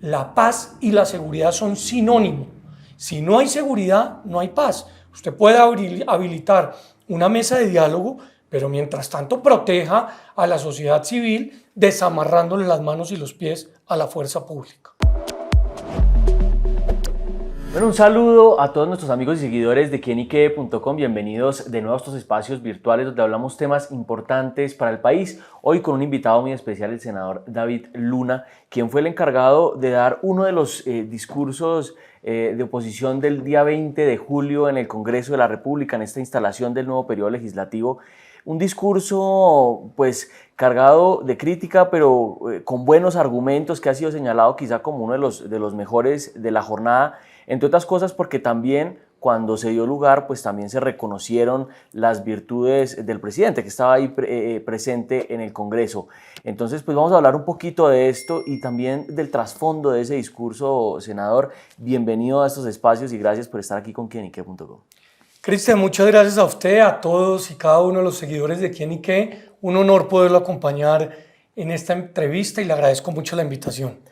la paz y la seguridad son sinónimos. Si no hay seguridad, no hay paz. Usted puede habilitar una mesa de diálogo, pero mientras tanto proteja a la sociedad civil desamarrándole las manos y los pies a la fuerza pública. Bueno, un saludo a todos nuestros amigos y seguidores de quienique.com. Bienvenidos de nuevo a estos espacios virtuales donde hablamos temas importantes para el país. Hoy con un invitado muy especial, el senador David Luna, quien fue el encargado de dar uno de los discursos de oposición del día 20 de julio en el Congreso de la República, en esta instalación del nuevo periodo legislativo. Un discurso pues cargado de crítica, pero con buenos argumentos, que ha sido señalado quizá como uno de los mejores de la jornada, entre otras cosas porque también cuando se dio lugar pues también se reconocieron las virtudes del presidente que estaba ahí presente en el Congreso. Entonces pues vamos a hablar un poquito de esto y también del trasfondo de ese discurso, senador. Bienvenido a estos espacios y gracias por estar aquí con quienique.com. Cristian, muchas gracias a usted, a todos y cada uno de los seguidores de Quién y Qué. Un honor poderlo acompañar en esta entrevista y le agradezco mucho la invitación.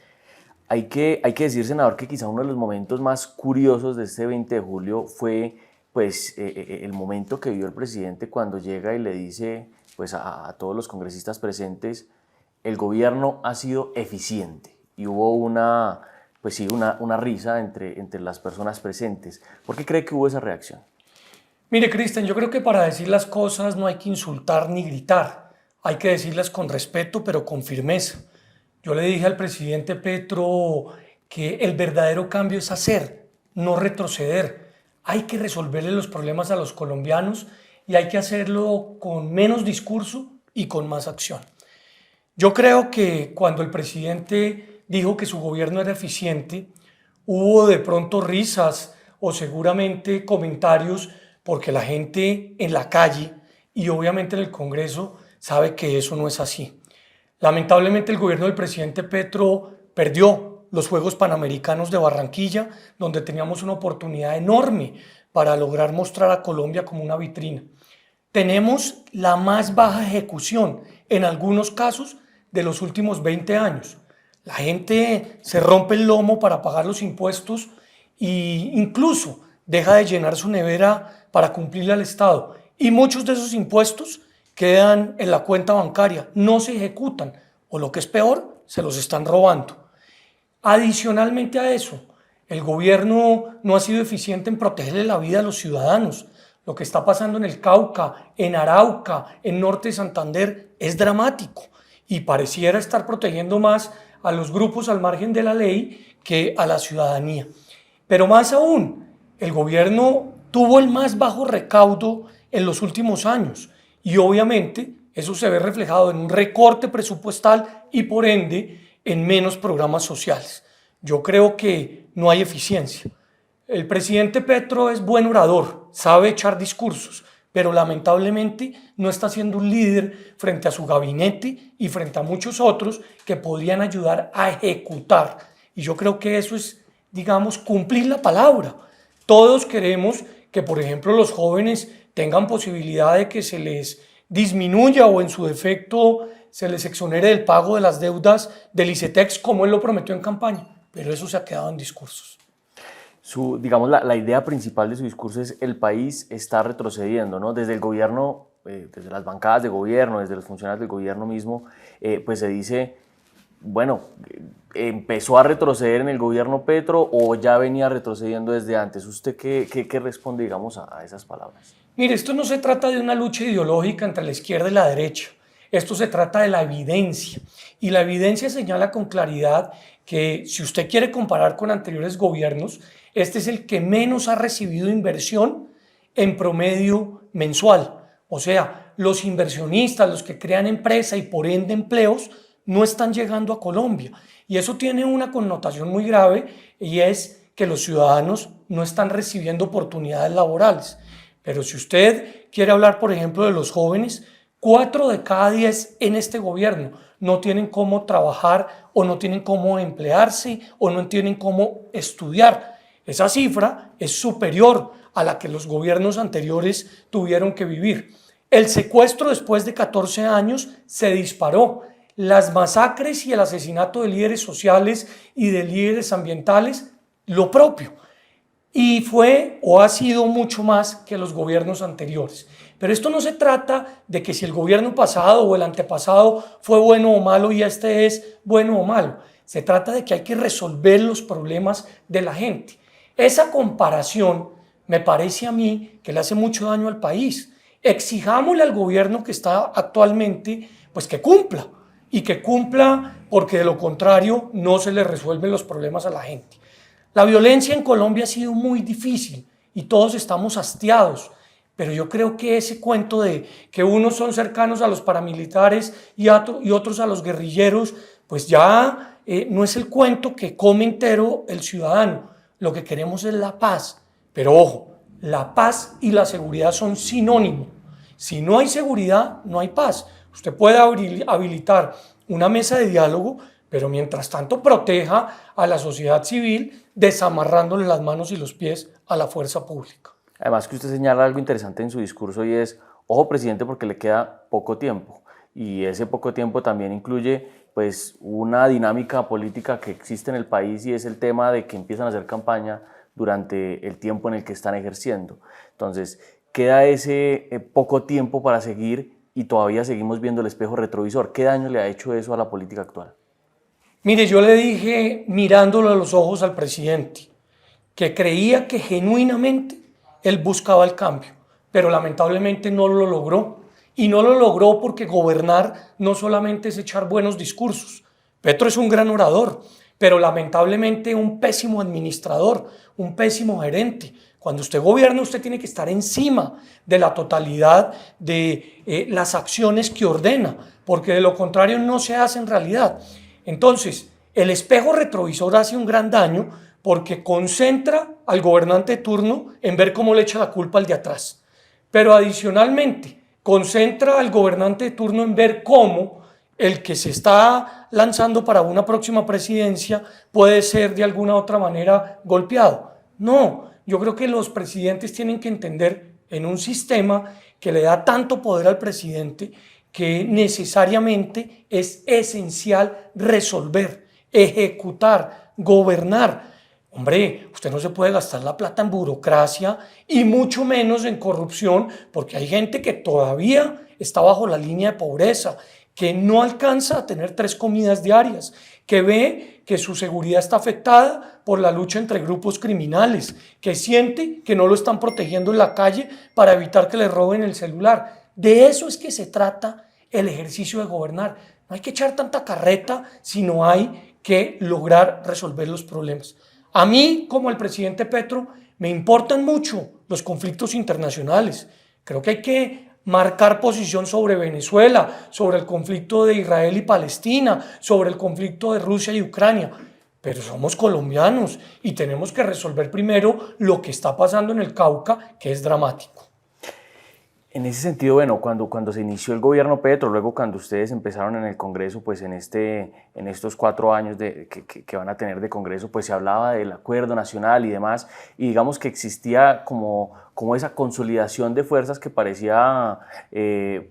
Hay que decir, senador, que quizá uno de los momentos más curiosos de este 20 de julio fue pues, el momento que vivió el presidente cuando llega y le dice pues, a todos los congresistas presentes: el gobierno ha sido eficiente. Y hubo una risa entre las personas presentes. ¿Por qué cree que hubo esa reacción? Mire, Cristian, yo creo que para decir las cosas no hay que insultar ni gritar. Hay que decirlas con respeto, pero con firmeza. Yo le dije al presidente Petro que el verdadero cambio es hacer, no retroceder. Hay que resolverle los problemas a los colombianos y hay que hacerlo con menos discurso y con más acción. Yo creo que cuando el presidente dijo que su gobierno era eficiente, hubo de pronto risas o seguramente comentarios porque la gente en la calle y obviamente en el Congreso sabe que eso no es así. Lamentablemente el gobierno del presidente Petro perdió los Juegos Panamericanos de Barranquilla, donde teníamos una oportunidad enorme para lograr mostrar a Colombia como una vitrina. Tenemos la más baja ejecución en algunos casos de los últimos 20 años. La gente se rompe el lomo para pagar los impuestos e incluso deja de llenar su nevera para cumplirle al Estado. Y muchos de esos impuestos quedan en la cuenta bancaria, no se ejecutan o lo que es peor, se los están robando. Adicionalmente a eso, el gobierno no ha sido eficiente en protegerle la vida a los ciudadanos. Lo que está pasando en el Cauca, en Arauca, en Norte de Santander es dramático y pareciera estar protegiendo más a los grupos al margen de la ley que a la ciudadanía. Pero más aún, el gobierno tuvo el más bajo recaudo en los últimos años. Y obviamente eso se ve reflejado en un recorte presupuestal y por ende en menos programas sociales. Yo creo que no hay eficiencia. El presidente Petro es buen orador, sabe echar discursos, pero lamentablemente no está siendo un líder frente a su gabinete y frente a muchos otros que podrían ayudar a ejecutar. Y yo creo que eso es, digamos, cumplir la palabra. Todos queremos que, por ejemplo, los jóvenes tengan posibilidad de que se les disminuya o en su defecto se les exonere del pago de las deudas del ICETEX como él lo prometió en campaña, pero eso se ha quedado en discursos. La idea principal de su discurso es: el país está retrocediendo, ¿no? Desde el gobierno, desde las bancadas de gobierno, desde los funcionarios del gobierno mismo, pues se dice, bueno, ¿empezó a retroceder en el gobierno Petro o ya venía retrocediendo desde antes? ¿Usted qué responde, digamos, a esas palabras? Mire, esto no se trata de una lucha ideológica entre la izquierda y la derecha. Esto se trata de la evidencia. Y la evidencia señala con claridad que si usted quiere comparar con anteriores gobiernos, este es el que menos ha recibido inversión en promedio mensual. O sea, los inversionistas, los que crean empresa y por ende empleos, no están llegando a Colombia. Y eso tiene una connotación muy grave y es que los ciudadanos no están recibiendo oportunidades laborales. Pero si usted quiere hablar, por ejemplo, de los jóvenes, 4 de cada 10 en este gobierno no tienen cómo trabajar o no tienen cómo emplearse o no tienen cómo estudiar. Esa cifra es superior a la que los gobiernos anteriores tuvieron que vivir. El secuestro después de 14 años se disparó. las masacres y el asesinato de líderes sociales y de líderes ambientales lo propio. Y fue o ha sido mucho más que los gobiernos anteriores. Pero esto no se trata de que si el gobierno pasado o el antepasado fue bueno o malo y este es bueno o malo. Se trata de que hay que resolver los problemas de la gente. Esa comparación me parece a mí que le hace mucho daño al país. Exijámosle al gobierno que está actualmente, pues que cumpla. Y que cumpla porque de lo contrario no se le resuelven los problemas a la gente. La violencia en Colombia ha sido muy difícil y todos estamos hastiados, pero yo creo que ese cuento de que unos son cercanos a los paramilitares y otros a los guerrilleros, pues ya no es el cuento que come entero el ciudadano. Lo que queremos es la paz, pero ojo, la paz y la seguridad son sinónimos. Si no hay seguridad, no hay paz. Usted puede habilitar una mesa de diálogo, pero mientras tanto proteja a la sociedad civil desamarrándole las manos y los pies a la fuerza pública. Además que usted señala algo interesante en su discurso y es, ojo presidente, porque le queda poco tiempo y ese poco tiempo también incluye pues una dinámica política que existe en el país y es el tema de que empiezan a hacer campaña durante el tiempo en el que están ejerciendo. Entonces, queda ese poco tiempo para seguir y todavía seguimos viendo el espejo retrovisor. ¿Qué daño le ha hecho eso a la política actual? Mire, yo le dije mirándolo a los ojos al presidente que creía que genuinamente él buscaba el cambio, pero lamentablemente no lo logró. Y no lo logró porque gobernar no solamente es echar buenos discursos. Petro es un gran orador, pero lamentablemente un pésimo administrador, un pésimo gerente. Cuando usted gobierna, usted tiene que estar encima de la totalidad de las acciones que ordena, porque de lo contrario no se hace en realidad. Entonces, el espejo retrovisor hace un gran daño porque concentra al gobernante de turno en ver cómo le echa la culpa al de atrás. Pero adicionalmente, concentra al gobernante de turno en ver cómo el que se está lanzando para una próxima presidencia puede ser de alguna otra manera golpeado. No, yo creo que los presidentes tienen que entender en un sistema que le da tanto poder al presidente que necesariamente es esencial resolver, ejecutar, gobernar. Hombre, usted no se puede gastar la plata en burocracia y mucho menos en corrupción, porque hay gente que todavía está bajo la línea de pobreza, que no alcanza a tener 3 comidas diarias, que ve que su seguridad está afectada por la lucha entre grupos criminales, que siente que no lo están protegiendo en la calle para evitar que le roben el celular. De eso es que se trata el ejercicio de gobernar. No hay que echar tanta carreta, sino hay que lograr resolver los problemas. A mí, como al presidente Petro, me importan mucho los conflictos internacionales. Creo que hay que marcar posición sobre Venezuela, sobre el conflicto de Israel y Palestina, sobre el conflicto de Rusia y Ucrania. Pero somos colombianos y tenemos que resolver primero lo que está pasando en el Cauca, que es dramático. En ese sentido, bueno, cuando se inició el gobierno Petro, luego cuando ustedes empezaron en el Congreso, pues en estos 4 años que van a tener de Congreso, pues se hablaba del acuerdo nacional y demás, y digamos que existía como esa consolidación de fuerzas que parecía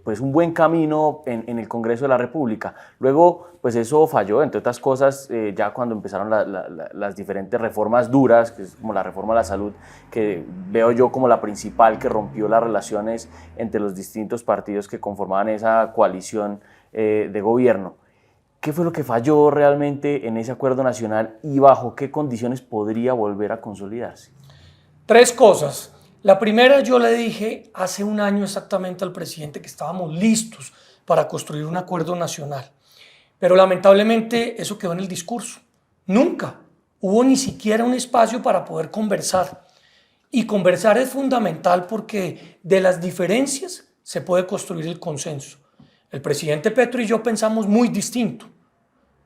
pues un buen camino en el Congreso de la República. Luego, pues eso falló, entre otras cosas, ya cuando empezaron las diferentes reformas duras, que es como la reforma a la salud, que veo yo como la principal que rompió las relaciones entre los distintos partidos que conformaban esa coalición de gobierno. ¿Qué fue lo que falló realmente en ese acuerdo nacional y bajo qué condiciones podría volver a consolidarse? 3 cosas. La primera, yo le dije hace un año exactamente al presidente que estábamos listos para construir un acuerdo nacional. Pero lamentablemente eso quedó en el discurso. Nunca hubo ni siquiera un espacio para poder conversar. Y conversar es fundamental porque de las diferencias se puede construir el consenso. El presidente Petro y yo pensamos muy distinto,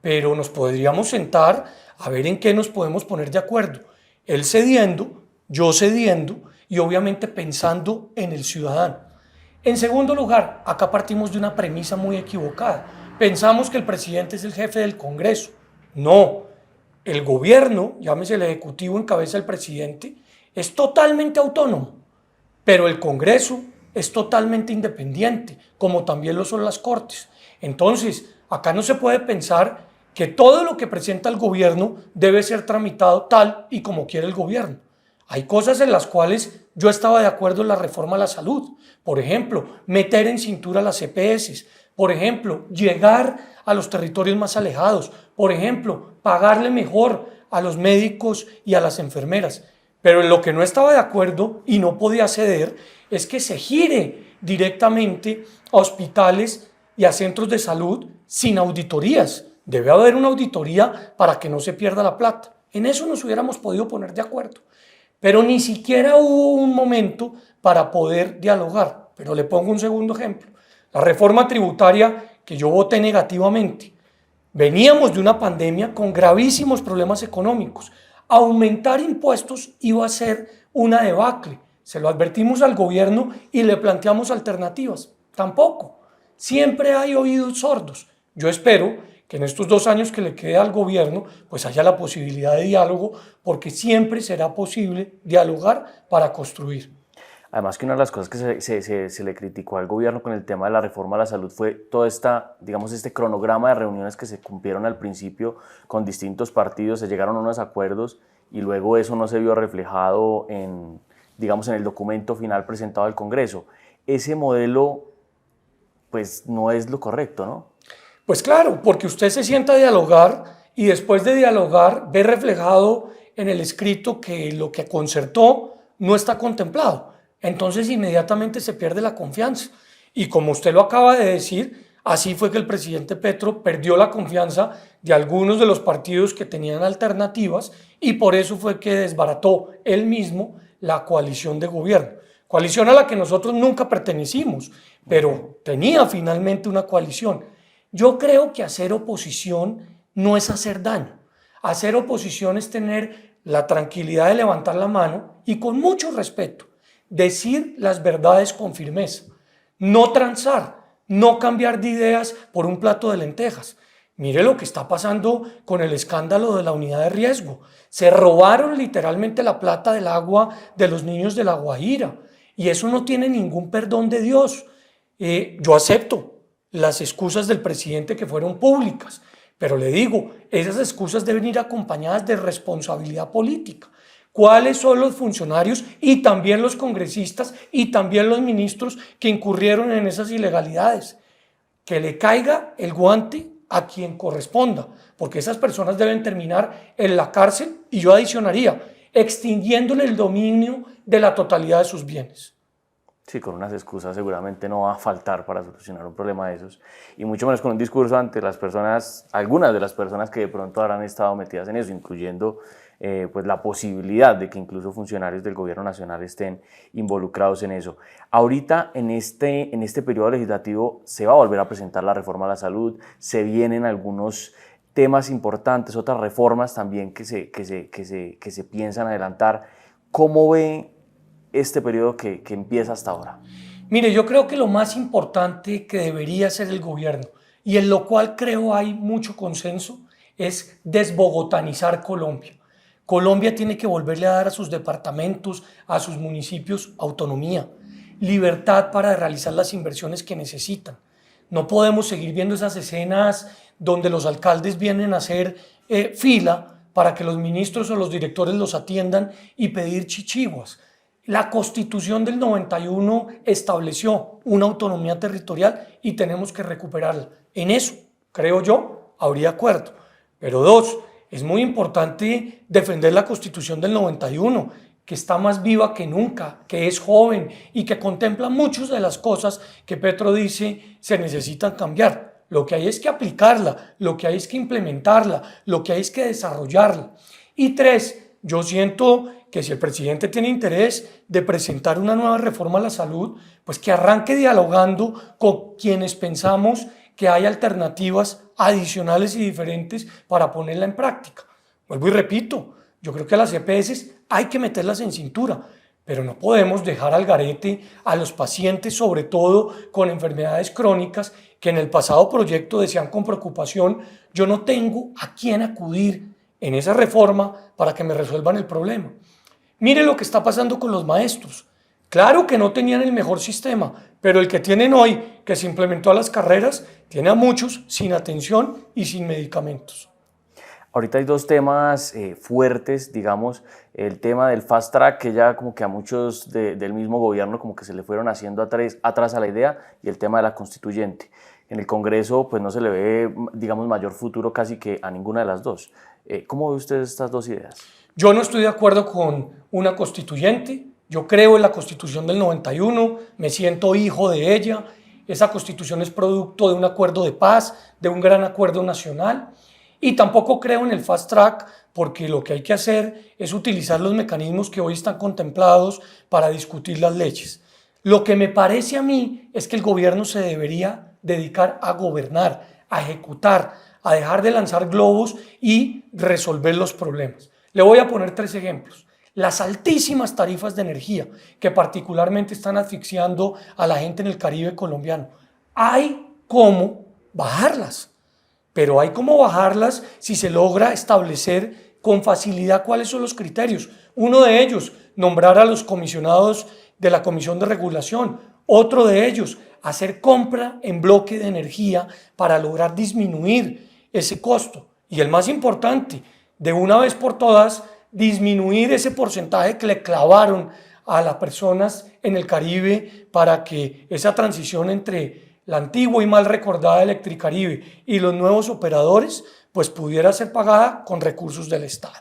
pero nos podríamos sentar a ver en qué nos podemos poner de acuerdo. Él cediendo, yo cediendo y obviamente pensando en el ciudadano. En segundo lugar, acá partimos de una premisa muy equivocada. Pensamos que el presidente es el jefe del Congreso. No, el gobierno, llámese el ejecutivo en cabeza del presidente, es totalmente autónomo, pero el Congreso es totalmente independiente, como también lo son las Cortes. Entonces, Acá no se puede pensar que todo lo que presenta el gobierno debe ser tramitado tal y como quiere el gobierno. Hay cosas en las cuales yo estaba de acuerdo en la reforma a la salud. Por ejemplo, meter en cintura las EPS. Por ejemplo, llegar a los territorios más alejados. Por ejemplo, pagarle mejor a los médicos y a las enfermeras. Pero en lo que no estaba de acuerdo y no podía ceder es que se gire directamente a hospitales y a centros de salud sin auditorías. Debe haber una auditoría para que no se pierda la plata. En eso nos hubiéramos podido poner de acuerdo. Pero ni siquiera hubo un momento para poder dialogar. Pero le pongo un segundo ejemplo. La reforma tributaria que yo voté negativamente. Veníamos de una pandemia con gravísimos problemas económicos. Aumentar impuestos iba a ser una debacle. Se lo advertimos al gobierno y le planteamos alternativas. Tampoco. Siempre hay oídos sordos. Yo espero que en estos 2 años que le quede al gobierno, pues haya la posibilidad de diálogo, porque siempre será posible dialogar para construir. Además que una de las cosas que se le criticó al gobierno con el tema de la reforma a la salud fue todo este cronograma de reuniones que se cumplieron al principio con distintos partidos, se llegaron a unos acuerdos y luego eso no se vio reflejado en el documento final presentado al Congreso. Ese modelo pues no es lo correcto, ¿no? Pues claro, porque usted se sienta a dialogar y después de dialogar ve reflejado en el escrito que lo que concertó no está contemplado. Entonces inmediatamente se pierde la confianza. Y como usted lo acaba de decir, así fue que el presidente Petro perdió la confianza de algunos de los partidos que tenían alternativas y por eso fue que desbarató él mismo la coalición de gobierno. Coalición a la que nosotros nunca pertenecimos, pero tenía finalmente una coalición. Yo creo que hacer oposición no es hacer daño. Hacer oposición es tener la tranquilidad de levantar la mano y con mucho respeto decir las verdades con firmeza. No transar, no cambiar de ideas por un plato de lentejas. Mire lo que está pasando con el escándalo de la unidad de riesgo. Se robaron literalmente la plata del agua de los niños de La Guajira y eso no tiene ningún perdón de Dios. Yo acepto las excusas del presidente que fueron públicas, pero le digo, esas excusas deben ir acompañadas de responsabilidad política. ¿Cuáles son los funcionarios y también los congresistas y también los ministros que incurrieron en esas ilegalidades? Que le caiga el guante a quien corresponda, porque esas personas deben terminar en la cárcel y yo adicionaría, extinguiéndole el dominio de la totalidad de sus bienes. Sí, con unas excusas seguramente no va a faltar para solucionar un problema de esos, y mucho menos con un discurso ante las personas, algunas de las personas que de pronto habrán estado metidas en eso, incluyendo pues la posibilidad de que incluso funcionarios del gobierno nacional estén involucrados en eso. Ahorita en este periodo legislativo se va a volver a presentar la reforma a la salud, se vienen algunos temas importantes, otras reformas también que se piensan adelantar. ¿Cómo ve este periodo que empieza hasta ahora? Mire, yo creo que lo más importante que debería hacer el gobierno, y en lo cual creo hay mucho consenso, es desbogotanizar Colombia. Colombia tiene que volverle a dar a sus departamentos, a sus municipios, autonomía, libertad para realizar las inversiones que necesitan. No podemos seguir viendo esas escenas donde los alcaldes vienen a hacer fila para que los ministros o los directores los atiendan y pedir chichiguas. La Constitución del 91 estableció una autonomía territorial y tenemos que recuperarla. En eso, creo yo, habría acuerdo. Pero dos, es muy importante defender la Constitución del 91, que está más viva que nunca, que es joven y que contempla muchas de las cosas que Petro dice se necesitan cambiar. Lo que hay es que aplicarla, lo que hay es que implementarla, lo que hay es que desarrollarla. Y tres, yo siento que si el presidente tiene interés de presentar una nueva reforma a la salud, pues que arranque dialogando con quienes pensamos que hay alternativas adicionales y diferentes para ponerla en práctica. Vuelvo y repito, yo creo que a las EPS hay que meterlas en cintura, pero no podemos dejar al garete a los pacientes, sobre todo con enfermedades crónicas, que en el pasado proyecto decían con preocupación, yo no tengo a quién acudir en esa reforma para que me resuelvan el problema. Mire lo que está pasando con los maestros. Claro que no tenían el mejor sistema, pero el que tienen hoy, que se implementó a las carreras, tiene a muchos sin atención y sin medicamentos. Ahorita hay dos temas fuertes, digamos, el tema del fast track, que ya como que a muchos del mismo gobierno como que se le fueron haciendo atrás a la idea, y el tema de la constituyente. En el Congreso pues no se le ve, digamos, mayor futuro casi que a ninguna de las dos. ¿Cómo ve usted estas dos ideas? Yo no estoy de acuerdo con una constituyente. Yo creo en la Constitución del 91, me siento hijo de ella. Esa Constitución es producto de un acuerdo de paz, de un gran acuerdo nacional. Y tampoco creo en el fast track, porque lo que hay que hacer es utilizar los mecanismos que hoy están contemplados para discutir las leyes. Lo que me parece a mí es que el gobierno se debería dedicar a gobernar, a ejecutar, a dejar de lanzar globos y resolver los problemas. Le voy a poner 3 ejemplos. Las altísimas tarifas de energía que particularmente están asfixiando a la gente en el Caribe colombiano. Hay cómo bajarlas, pero hay cómo bajarlas si se logra establecer con facilidad cuáles son los criterios. Uno de ellos, nombrar a los comisionados de la Comisión de Regulación. Otro de ellos, hacer compra en bloque de energía para lograr disminuir ese costo. Y el más importante, de una vez por todas, disminuir ese porcentaje que le clavaron a las personas en el Caribe para que esa transición entre la antigua y mal recordada Electricaribe y los nuevos operadores pues pudiera ser pagada con recursos del Estado.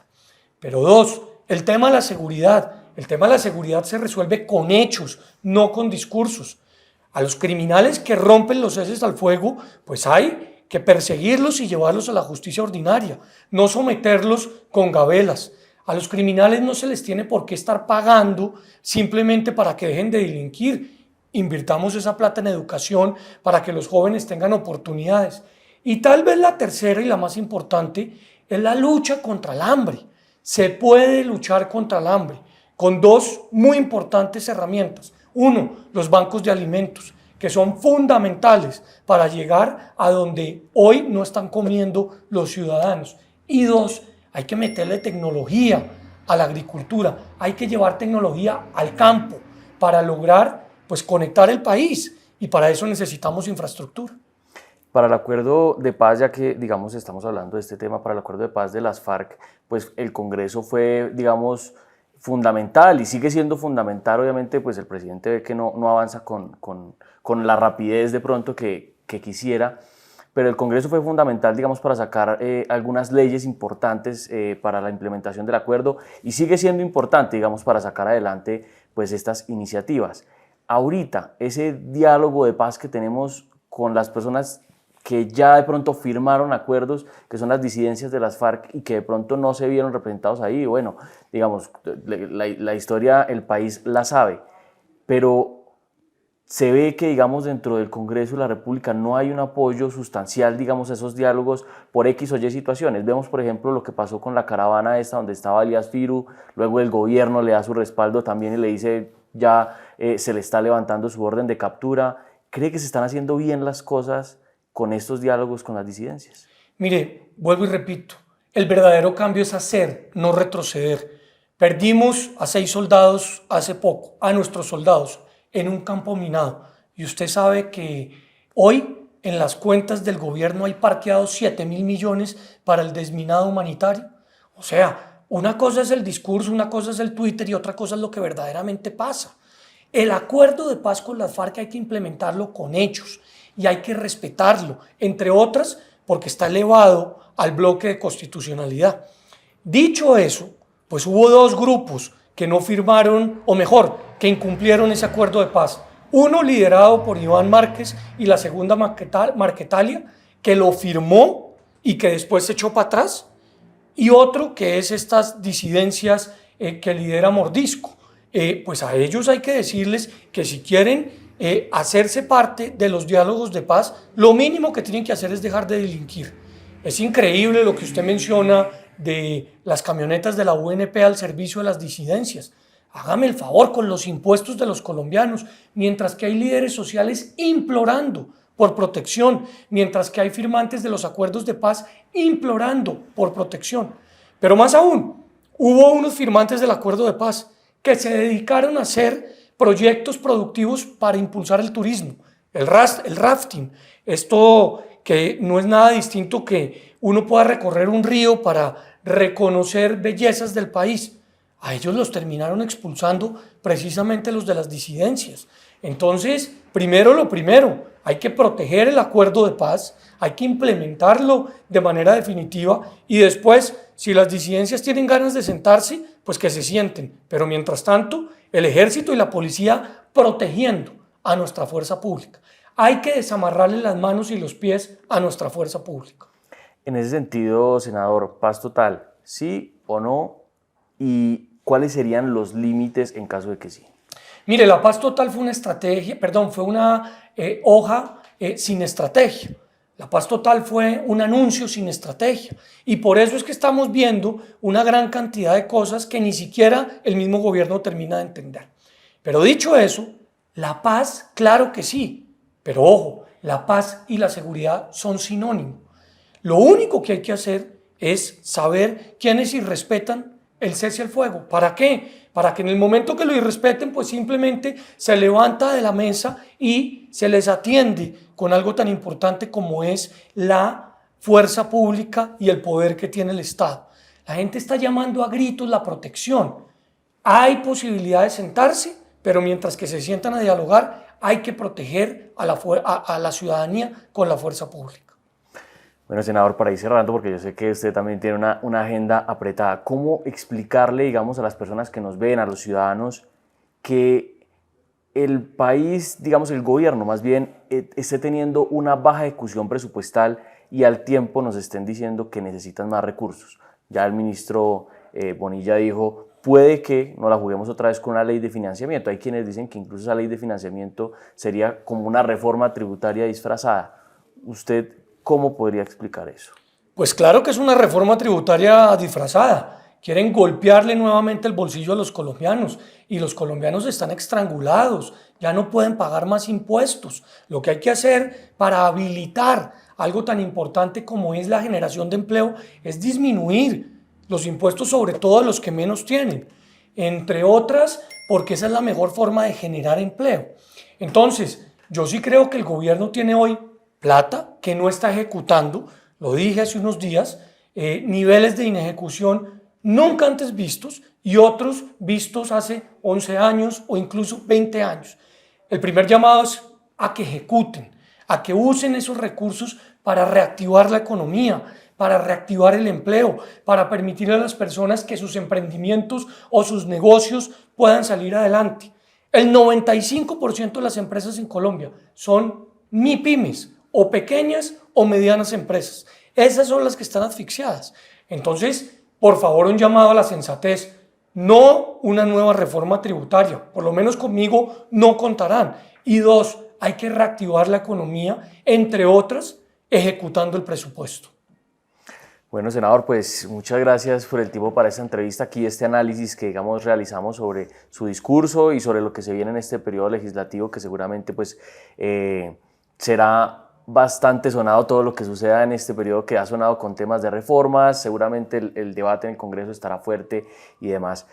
Pero 2, el tema de la seguridad. El tema de la seguridad se resuelve con hechos, no con discursos. A los criminales que rompen los ceses al fuego, pues hay que perseguirlos y llevarlos a la justicia ordinaria, no someterlos con gabelas. A los criminales no se les tiene por qué estar pagando simplemente para que dejen de delinquir. Invirtamos esa plata en educación para que los jóvenes tengan oportunidades. Y tal vez la tercera y la más importante es la lucha contra el hambre. Se puede luchar contra el hambre con 2 muy importantes herramientas. 1, los bancos de alimentos, que son fundamentales para llegar a donde hoy no están comiendo los ciudadanos. Y 2, hay que meterle tecnología a la agricultura, hay que llevar tecnología al campo para lograr pues, conectar el país, y para eso necesitamos infraestructura. Para el acuerdo de paz, ya que digamos estamos hablando de este tema, para el acuerdo de paz de las FARC, pues el Congreso fue, digamos, fundamental y sigue siendo fundamental. Obviamente pues el presidente ve que no avanza con la rapidez de pronto que quisiera, pero el Congreso fue fundamental, digamos, para sacar algunas leyes importantes para la implementación del acuerdo, y sigue siendo importante, digamos, para sacar adelante pues estas iniciativas. Ahorita, ese diálogo de paz que tenemos con las personas que ya de pronto firmaron acuerdos, que son las disidencias de las FARC y que de pronto no se vieron representados ahí, bueno, digamos, la historia, el país la sabe, pero se ve que, digamos, dentro del Congreso de la República no hay un apoyo sustancial, digamos, a esos diálogos por X o Y situaciones. Vemos, por ejemplo, lo que pasó con la caravana esta donde estaba Elías Firu, luego el gobierno le da su respaldo también y le dice ya se le está levantando su orden de captura. ¿Cree que se están haciendo bien las cosas con estos diálogos con las disidencias? Mire, vuelvo y repito, el verdadero cambio es hacer, no retroceder. Perdimos a 6 soldados hace poco, a nuestros soldados, en un campo minado. Y usted sabe que hoy en las cuentas del gobierno hay parqueados 7.000 millones para el desminado humanitario. O sea, una cosa es el discurso, una cosa es el Twitter y otra cosa es lo que verdaderamente pasa. El acuerdo de paz con las FARC hay que implementarlo con hechos y hay que respetarlo, entre otras porque está elevado al bloque de constitucionalidad. Dicho eso, pues hubo 2 grupos que no firmaron, o mejor, que incumplieron ese acuerdo de paz. Uno liderado por Iván Márquez y la segunda Marquetalia, que lo firmó y que después se echó para atrás, y otro que es estas disidencias que lidera Mordisco. Pues a ellos hay que decirles que si quieren hacerse parte de los diálogos de paz, lo mínimo que tienen que hacer es dejar de delinquir. Es increíble lo que usted menciona de las camionetas de la UNP al servicio de las disidencias. Hágame el favor con los impuestos de los colombianos, mientras que hay líderes sociales implorando por protección, mientras que hay firmantes de los acuerdos de paz implorando por protección. Pero más aún, hubo unos firmantes del acuerdo de paz que se dedicaron a hacer proyectos productivos para impulsar el turismo, el rafting, esto que no es nada distinto que uno pueda recorrer un río para reconocer bellezas del país. A ellos los terminaron expulsando precisamente los de las disidencias. Entonces, primero lo primero, hay que proteger el acuerdo de paz, hay que implementarlo de manera definitiva y después, si las disidencias tienen ganas de sentarse, pues que se sienten. Pero mientras tanto, el ejército y la policía protegiendo a nuestra fuerza pública. Hay que desamarrarle las manos y los pies a nuestra fuerza pública. En ese sentido, senador, paz total, ¿sí o no? ¿Y cuáles serían los límites en caso de que sí? Mire, la paz total fue una estrategia, perdón, fue una hoja sin estrategia. La paz total fue un anuncio sin estrategia. Y por eso es que estamos viendo una gran cantidad de cosas que ni siquiera el mismo gobierno termina de entender. Pero dicho eso, la paz, claro que sí. Pero ojo, la paz y la seguridad son sinónimos. Lo único que hay que hacer es saber quiénes irrespetan el cese al fuego. ¿Para qué? Para que en el momento que lo irrespeten, pues simplemente se levanta de la mesa y se les atiende con algo tan importante como es la fuerza pública y el poder que tiene el Estado. La gente está llamando a gritos la protección. Hay posibilidad de sentarse, pero mientras que se sientan a dialogar, hay que proteger a la ciudadanía con la fuerza pública. Bueno, senador, para ir cerrando, porque yo sé que usted también tiene una agenda apretada, ¿cómo explicarle, digamos, a las personas que nos ven, a los ciudadanos, que el país, digamos, el gobierno más bien, esté teniendo una baja ejecución presupuestal y al tiempo nos estén diciendo que necesitan más recursos? Ya el ministro Bonilla dijo, puede que nos la juguemos otra vez con una ley de financiamiento. Hay quienes dicen que incluso esa ley de financiamiento sería como una reforma tributaria disfrazada. ¿Usted cómo podría explicar eso? Pues claro que es una reforma tributaria disfrazada. Quieren golpearle nuevamente el bolsillo a los colombianos y los colombianos están estrangulados, ya no pueden pagar más impuestos. Lo que hay que hacer para habilitar algo tan importante como es la generación de empleo es disminuir los impuestos, sobre todo a los que menos tienen, entre otras porque esa es la mejor forma de generar empleo. Entonces, yo sí creo que el gobierno tiene hoy plata que no está ejecutando, lo dije hace unos días, niveles de inejecución nunca antes vistos y otros vistos hace 11 años o incluso 20 años. El primer llamado es a que ejecuten, a que usen esos recursos para reactivar la economía, para reactivar el empleo, para permitir a las personas que sus emprendimientos o sus negocios puedan salir adelante. El 95% de las empresas en Colombia son MIPYMES, o pequeñas o medianas empresas. Esas son las que están asfixiadas. Entonces, por favor, un llamado a la sensatez, no una nueva reforma tributaria, por lo menos conmigo no contarán. Y dos, hay que reactivar la economía, entre otras, ejecutando el presupuesto. Bueno, senador, pues muchas gracias por el tiempo para esta entrevista, aquí este análisis que, digamos, realizamos sobre su discurso y sobre lo que se viene en este periodo legislativo, que seguramente pues será bastante sonado todo lo que suceda en este periodo, que ha sonado con temas de reformas, seguramente el debate en el Congreso estará fuerte y demás.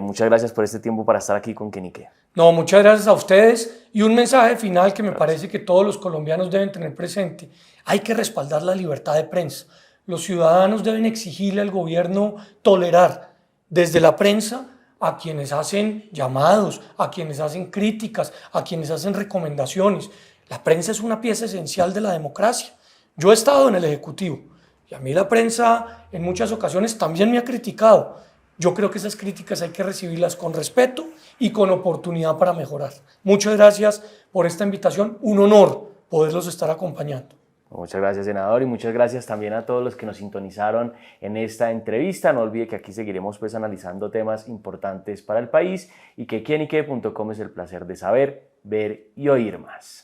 Muchas gracias por este tiempo para estar aquí con Quenique. No, muchas gracias a ustedes y un mensaje final que me parece que todos los colombianos deben tener presente. Hay que respaldar la libertad de prensa. Los ciudadanos deben exigirle al gobierno tolerar desde la prensa a quienes hacen llamados, a quienes hacen críticas, a quienes hacen recomendaciones. La prensa es una pieza esencial de la democracia. Yo he estado en el Ejecutivo y a mí la prensa en muchas ocasiones también me ha criticado. Yo creo que esas críticas hay que recibirlas con respeto y con oportunidad para mejorar. Muchas gracias por esta invitación. Un honor poderlos estar acompañando. Muchas gracias, senador, y muchas gracias también a todos los que nos sintonizaron en esta entrevista. No olvide que aquí seguiremos pues analizando temas importantes para el país y que quenique.com es el placer de saber, ver y oír más.